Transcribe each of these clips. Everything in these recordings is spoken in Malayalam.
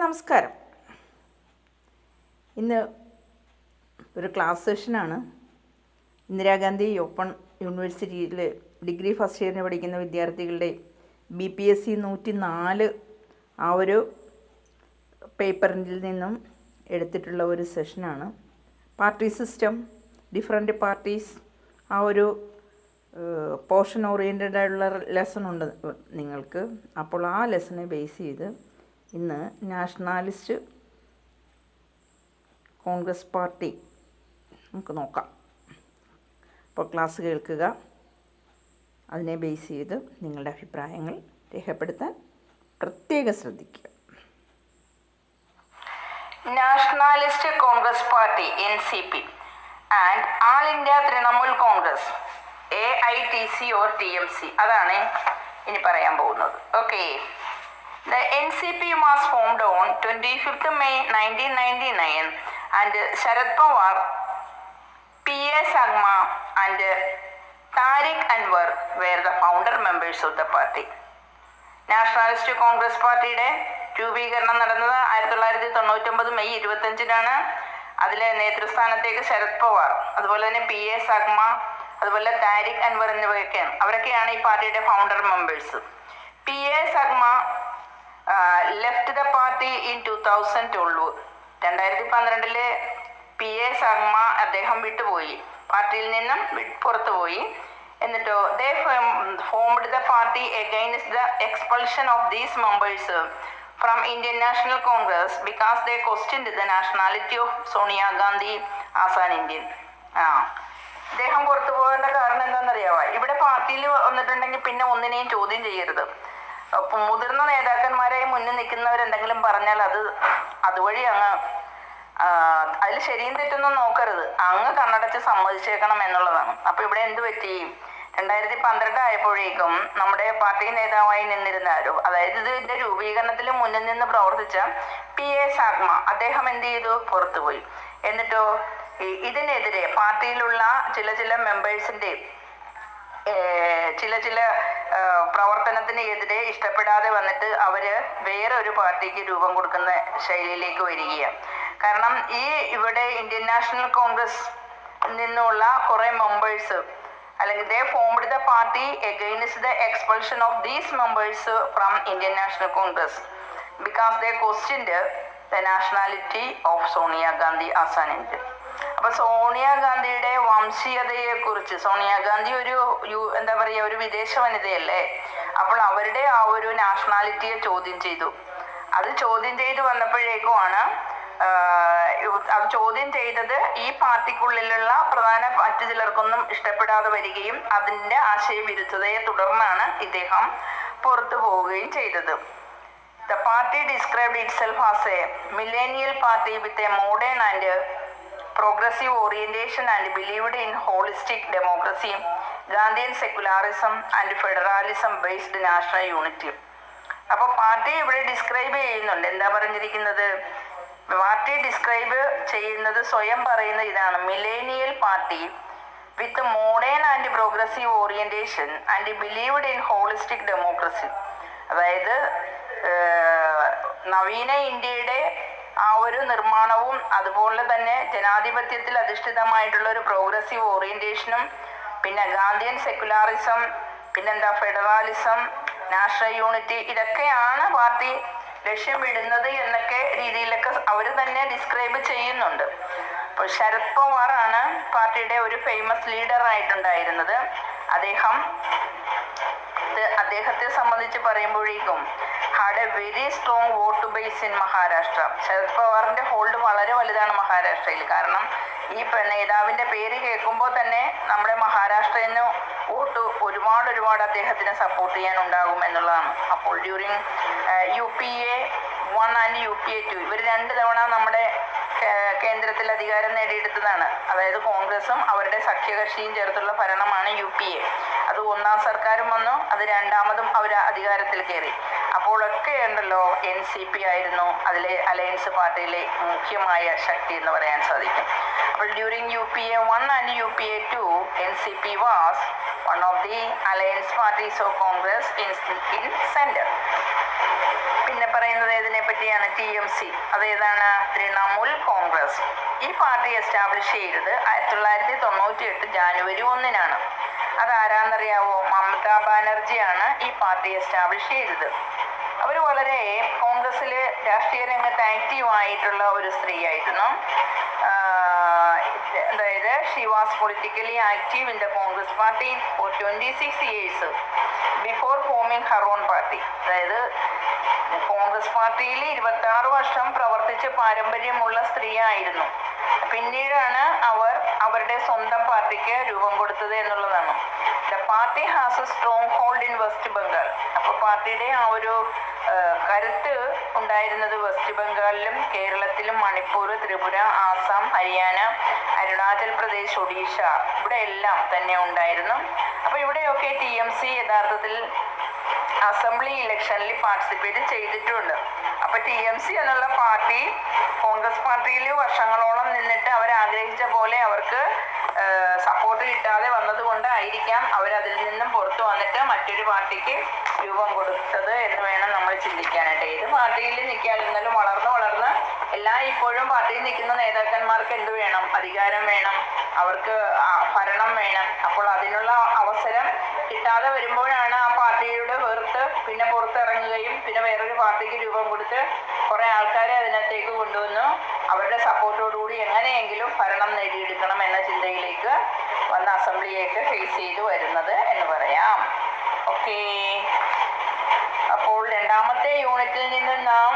നമസ്കാരം. ഇന്ന് ഒരു ക്ലാസ് സെഷനാണ്. ഇന്ദിരാഗാന്ധി ഓപ്പൺ യൂണിവേഴ്സിറ്റിയിൽ ഡിഗ്രി ഫസ്റ്റ് ഇയറിന് പഠിക്കുന്ന വിദ്യാർത്ഥികളുടെ BPSC 104 ആ ഒരു പേപ്പറിൽ നിന്നും എടുത്തിട്ടുള്ള ഒരു സെഷനാണ്. പാർട്ടി സിസ്റ്റം, ഡിഫറെൻ്റ് പാർട്ടീസ്, ആ ഒരു പോർഷൻ ഓറിയൻറ്റഡ് ആയിട്ടുള്ള ലെസൺ ഉണ്ട് നിങ്ങൾക്ക്. അപ്പോൾ ആ ലെസനെ ബേസ് ചെയ്ത് ഇന്ന് നാഷണാലിസ്റ്റ് കോൺഗ്രസ് പാർട്ടി നമുക്ക് നോക്കാം. അപ്പോൾ ക്ലാസ് കേൾക്കുക, അതിനെ ബേസ് ചെയ്ത് നിങ്ങളുടെ അഭിപ്രായങ്ങൾ രേഖപ്പെടുത്താൻ പ്രത്യേകം ശ്രദ്ധിക്കുക. Nationalist Congress party NCP and all India Trinamool Congress AITC or TMC, അതാണ് ഇനി പറയാൻ പോകുന്നത്. Okay, the NCP was formed on 25th May 1999 and Sharad Pawar, P.A. Sagma and Tariq Anwar were the founder members of the party. Nationalist Congress പാർട്ടിയുടെ രൂപീകരണം നടന്നത് 1999 മെയ് 25-നാണ്. അതിലെ നേതൃസ്ഥാനത്തേക്ക് ശരത് പവാർ, അതുപോലെ തന്നെ P.A. സഗ്മ, അതുപോലെ താരിഖ് അൻവർ എന്നിവയൊക്കെയാണ്. അവരൊക്കെയാണ് ഈ പാർട്ടിയുടെ founder members. P.A. Sangma left the party in 2012. 2012 P.A. Sangma അദ്ദേഹം വിട്ടുപോയി, പാർട്ടിയിൽ നിന്നും പുറത്തുപോയി. എന്നിട്ടോ they formed the party against the expulsion of these members from Indian National Congress because they questioned the nationality of Sonia Gandhi as an Indian. ഇദ്ദേഹം പുറത്തു പോകേണ്ട കാരണം എന്താണെന്നറിയാവോ? ഇവിടെ പാർട്ടിയിൽ വന്നിട്ടുണ്ടെങ്കിൽ പിന്നെ ഒന്നിനെയും ചോദ്യം ചെയ്യരുത്. മുതിർന്ന നേതാക്കന്മാരെ മുന്നിൽ നിൽക്കുന്നവരെന്തെങ്കിലും പറഞ്ഞാൽ അതുവഴി അങ്ങ് അതിൽ ശരിയും തെറ്റൊന്നും നോക്കരുത്, അങ്ങ് കണ്ണടച്ച് സമ്മതിച്ചേക്കണം എന്നുള്ളതാണ്. അപ്പോൾ ഇവിടെ എന്ത് പറ്റി? 2012 ആയപ്പോഴേക്കും നമ്മുടെ പാർട്ടി നേതാവായി നിന്നിരുന്ന അതായത് ഇതിന്റെ രൂപീകരണത്തിൽ മുന്നിൽ നിന്ന് പ്രവർത്തിച്ച P.A. സഗ്മ അദ്ദേഹം എന്ത് ചെയ്തു? പുറത്തുപോയി. എന്നിട്ടോ ഇതിനെതിരെ പാർട്ടിയിലുള്ള ചില മെമ്പേഴ്സിന്റെ ചില പ്രവർത്തനത്തിന് എതിരെ ഇഷ്ടപ്പെടാതെ വന്നിട്ട് അവര് വേറെ ഒരു പാർട്ടിക്ക് രൂപം കൊടുക്കുന്ന ശൈലിയിലേക്ക് വരികയാണ്. കാരണം ഇവിടെ ഇന്ത്യൻ നാഷണൽ കോൺഗ്രസ് നിന്നുള്ള കുറെ മെമ്പേഴ്സ് അല്ലെങ്കിൽ they formed the party against the expulsion of these members from Indian National Congress because they questioned the nationality of Sonia Gandhi as an Indian. അപ്പൊ സോണിയാഗാന്ധിയുടെ വംശീയതയെ കുറിച്ച്, സോണിയാഗാന്ധി എന്താ പറയുക, ഒരു വിദേശ വനിതയല്ലേ, അപ്പോൾ അവരുടെ ആ ഒരു നാഷണാലിറ്റിയെ ചോദ്യം ചെയ്തു. അത് ചോദ്യം ചെയ്ത് വന്നപ്പോഴേക്കുമാണ് അത് ചോദ്യം ചെയ്തത് ഈ പാർട്ടിക്കുള്ളിലുള്ള മറ്റു ചിലർക്കൊന്നും ഇഷ്ടപ്പെടാതെ വരികയും അതിൻ്റെ ആശയവിരുദ്ധതയെ തുടർന്നാണ് ഇദ്ദേഹം പുറത്തു പോവുകയും ചെയ്തത്. The party described itself as a millennial party with a modern and progressive orientation and believed in holistic democracy, Gandhian secularism and federalism based national unity. അപ്പോൾ പാർട്ടി ഇവിടെ ഡിസ്ക്രൈബ് ചെയ്യുന്നുണ്ട്. എന്താ പറഞ്ഞിരിക്കുന്നത്? പാർട്ടി ഡിസ്ക്രൈബ് ചെയ്യുന്നത്, സ്വയം പറയുന്ന ഇതാണ്: millennial party with modern and progressive orientation and believed in holistic democracy. അതായത് നവീന ഇന്ത്യയുടെ ആ ഒരു നിർമ്മാണവും അതുപോലെ തന്നെ ജനാധിപത്യത്തിൽ അധിഷ്ഠിതമായിട്ടുള്ള ഒരു പ്രോഗ്രസീവ് ഓറിയന്റേഷനും, പിന്നെ ഗാന്ധിയൻ സെക്കുലാറിസം, പിന്നെന്താ ഫെഡറലിസം, നാഷണൽ യൂണിറ്റി, ഇതൊക്കെയാണ് പാർട്ടി ലക്ഷ്യമിടുന്നത് എന്നൊക്കെ രീതിയിലൊക്കെ അവർ തന്നെ ഡിസ്ക്രൈബ് ചെയ്യുന്നുണ്ട്. അപ്പോൾ ശരത് പവാർ ആണ് പാർട്ടിയുടെ ഒരു ഫേമസ് ലീഡർ ആയിട്ടുണ്ടായിരുന്നത്. അദ്ദേഹത്തെ സംബന്ധിച്ച് പറയുമ്പോഴേക്കും had a very strong vote base in Maharashtra. Sharad പവാറിന്റെ ഹോൾഡ് വളരെ വലുതാണ് മഹാരാഷ്ട്രയിൽ. കാരണം ഈ നേതാവിന്റെ പേര് കേൾക്കുമ്പോൾ തന്നെ നമ്മുടെ മഹാരാഷ്ട്രയിൽ നിന്ന് വോട്ട് ഒരുപാട് അദ്ദേഹത്തിനെ സപ്പോർട്ട് ചെയ്യാൻ ഉണ്ടാകും എന്നുള്ളതാണ്. അപ്പോൾ ഡ്യൂറിങ് UPA 1 ആൻഡ് UPA 2 ഇവർ 2 തവണ നമ്മുടെ കേന്ദ്രത്തിൽ അധികാരം നേടിയെടുത്തതാണ്. അതായത് കോൺഗ്രസും അവരുടെ സഖ്യകക്ഷിയും ചേർത്തുള്ള ഭരണമാണ് UPA. അത് 1ാം സർക്കാരും വന്നു, അത് 2ാമതും അവർ അധികാരത്തിൽ കയറി. അപ്പോഴൊക്കെ ഉണ്ടല്ലോ NCP ആയിരുന്നു അതിലെ അലയൻസ് പാർട്ടിയിലെ മുഖ്യമായ ശക്തി എന്ന് പറയാൻ സാധിക്കും. അപ്പോൾ during UPA 1 and UPA 2 NCP was one of the alliance parties of Congress in center. പിന്നെ പറയുന്നത് ഇതിനെ പറ്റിയാണ് TMC. അതേതാണ്? തൃണമൂൽ കോൺഗ്രസ്. ഈ പാർട്ടി എസ്റ്റാബ്ലിഷ് ചെയ്തത് 1998 ജാനുവരി 1-നാണ്. അതാരാന്നറിയാവോ? മമതാ ബാനർജിയാണ് ഈ പാർട്ടി എസ്റ്റാബ്ലിഷ് ചെയ്തത്. അവർ വളരെ കോൺഗ്രസ്സിൽ രാഷ്ട്രീയ രംഗത്ത് ആക്റ്റീവായിട്ടുള്ള ഒരു സ്ത്രീയായിരുന്നു. അതായത് she was politically active in the Congress party for 26 years before forming her own party. അതായത് കോൺഗ്രസ് പാർട്ടിയിൽ 26 വർഷം പ്രവർത്തിച്ച് പാരമ്പര്യമുള്ള സ്ത്രീയായിരുന്നു. പിന്നീടാണ് അവർ അവരുടെ സ്വന്തം പാർട്ടിക്ക് രൂപം കൊടുത്തത് എന്നുള്ളതാണ്. The party has A strong hold in west Bengal. അപ്പോൾ പാർട്ടിയുടെ ആ ഒരു കരുത്ത് ഉണ്ടായിരുന്നത് വെസ്റ്റ് ബംഗാളിലും കേരളത്തിലും മണിപ്പൂർ, ത്രിപുര, ആസാം, ഹരിയാന, അരുണാചൽ പ്രദേശ്, ഒഡീഷ ഇവിടെ എല്ലാം തന്നെ ഉണ്ടായിരുന്നു. അപ്പോൾ ഇവിടെയൊക്കെ TMC യഥാർത്ഥത്തിൽ അസംബ്ലി ഇലക്ഷനിൽ പാർട്ടിസിപ്പേറ്റ് ചെയ്തിട്ടുണ്ട്. അപ്പോൾ TMC എന്നുള്ള പാർട്ടി കോൺഗ്രസ് പാർട്ടിയിൽ വർഷങ്ങളോളം നിന്നിട്ട് അവരാഗ്രഹിച്ച പോലെ അവർക്ക് സപ്പോർട്ട് കിട്ടാതെ വന്നതുകൊണ്ടായിരിക്കാം അവരതിൽ നിന്നും പുറത്തു വന്നിട്ട് മറ്റൊരു പാർട്ടിക്ക് രൂപം കൊടുത്തത് എന്ന് വേണം നമ്മൾ ചിന്തിക്കാനായിട്ട്. ഏത് പാർട്ടിയിൽ നിൽക്കാതിരുന്നാലും വളർന്ന് ഇപ്പോഴും പാർട്ടിയിൽ നിൽക്കുന്ന നേതാക്കന്മാർക്ക് എന്ത് വേണം? അധികാരം വേണം, അവർക്ക് ഭരണം വേണം. അപ്പോൾ അതിനുള്ള അവസരം കിട്ടാതെ വരുമ്പോഴാണ് ആ പാർട്ടിയുടെ പിന്നെ പുറത്തിറങ്ങുകയും പിന്നെ വേറൊരു പാർട്ടിക്ക് രൂപം കൊടുത്ത് കുറേ ആൾക്കാരെ അതിനകത്തേക്ക് കൊണ്ടുവന്നു അവരുടെ സപ്പോർട്ടോടുകൂടി എങ്ങനെയെങ്കിലും ഭരണം നേടിയെടുക്കണം എന്ന ചിന്തയിലേക്ക് വന്ന അസംബ്ലിയൊക്കെ ഫേസ് ചെയ്തു വരുന്നത് എന്ന് പറയാം. ഓക്കേ, അപ്പോൾ രണ്ടാമത്തെ യൂണിറ്റിൽ നിന്ന് നാം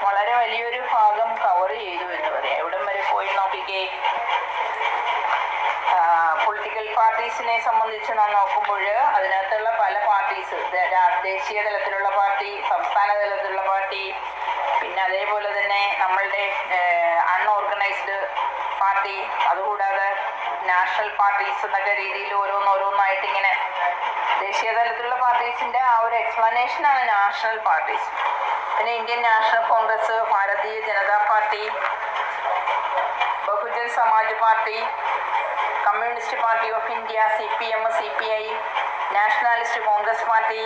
വളരെ വലിയൊരു ഭാഗം കവർ ചെയ്തു എന്ന് പറയാം. എവിടം വരെ പോയി നോക്കിക്കേ. പൊളിറ്റിക്കൽ പാർട്ടീസിനെ സംബന്ധിച്ച് നാം നോക്കുമ്പോൾ അതിനകത്തുള്ള പല പാർട്ടീസ്, ദേശീയ തലത്തിലുള്ള പാർട്ടി, സംസ്ഥാന തലത്തിലുള്ള പാർട്ടി, പിന്നെ അതേപോലെ തന്നെ നമ്മളുടെ അൺഓർഗനൈസ്ഡ് പാർട്ടി, അതുകൂടാതെ നാഷണൽ പാർട്ടീസ് എന്നൊക്കെ രീതിയിൽ ഓരോന്നായിട്ട് ഇങ്ങനെ ദേശീയ തലത്തിലുള്ള പാർട്ടീസിൻ്റെ ആ ഒരു എക്സ്പ്ലനേഷനാണ് നാഷണൽ പാർട്ടീസ്. പിന്നെ Indian National Congress, Bharatiya Janata party, Bahujan Samaj party, communist party of India, CPM, CPI, nationalist Congress party,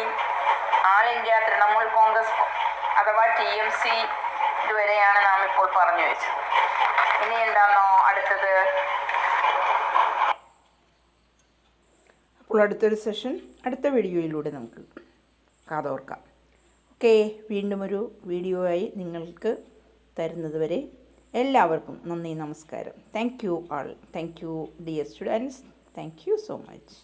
all India Trinamool Congress അഥവാ TMC ഇതുവരെയാണ് നാം ഇപ്പോൾ പറഞ്ഞു വെച്ചത്. ഇനി എന്താണോ അടുത്തത്? അപ്പോൾ അടുത്തൊരു സെഷൻ അടുത്ത വീഡിയോയിലൂടെ നമുക്ക് കാതോർക്കാം. ഓക്കെ, വീണ്ടും ഒരു വീഡിയോ ആയി നിങ്ങൾക്ക് തരുന്നത് വരെ എല്ലാവർക്കും നന്ദി, നമസ്കാരം. Thank you all. Thank you dear students. Thank you so much.